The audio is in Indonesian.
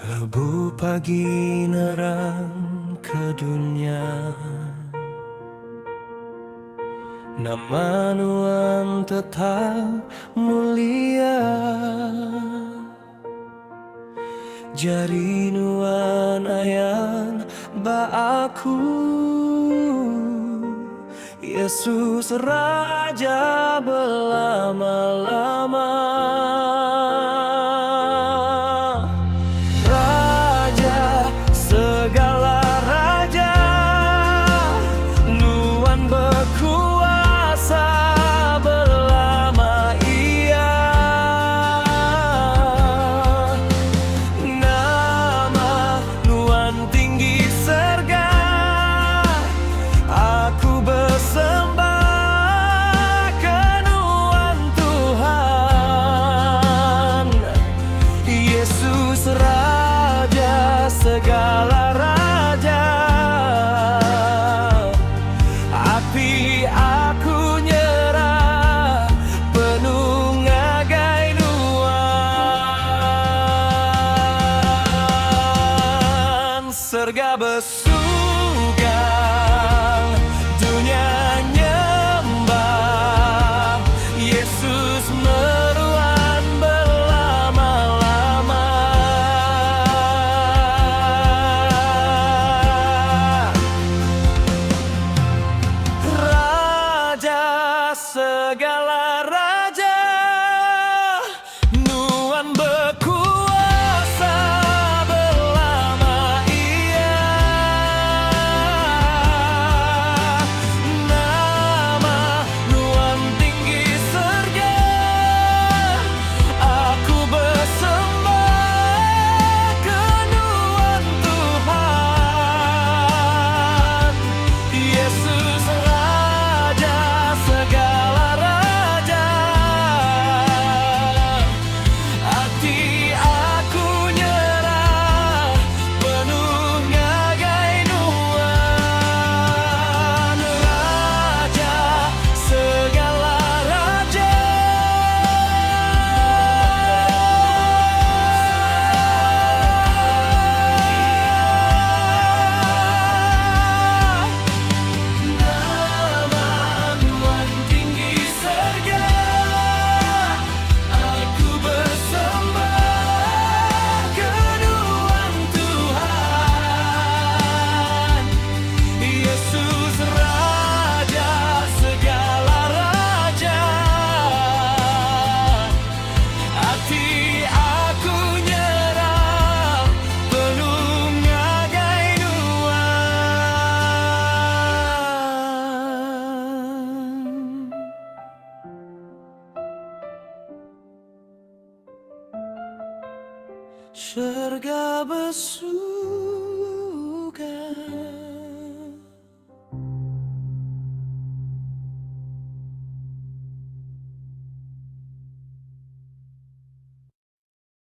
Rebu pagi nerang ke dunia, nama Nuan tetap mulia. Jari Nuan ayan ba aku, Yesus Raja belama-lama. Raja segala raja, Nuan berkuasa belama Ia. Nama Nuan tinggi surga, aku bersembah ke Nuan Tuhan. Yesus Raja segala raja, hati aku nyerah penuh ngagai Nuan. Surga bersugang, dunia nyembah, Yesus meruan berlama-lama. Raja segala raja, Nuan berkuasa belama Ia. Nama Nuan tinggi surga, aku bersembah ke Nuan Tuhan. Yesus Raja segala raja, hati aku nyerah penuh ngagai Nuan. Raja segala raja, nama Nuan tinggi surga, aku bersembah ke Nuan Tuhan. Yesus Raja segala raja, hati aku nyerah penuh ngagai Nuan. Surga bersuara,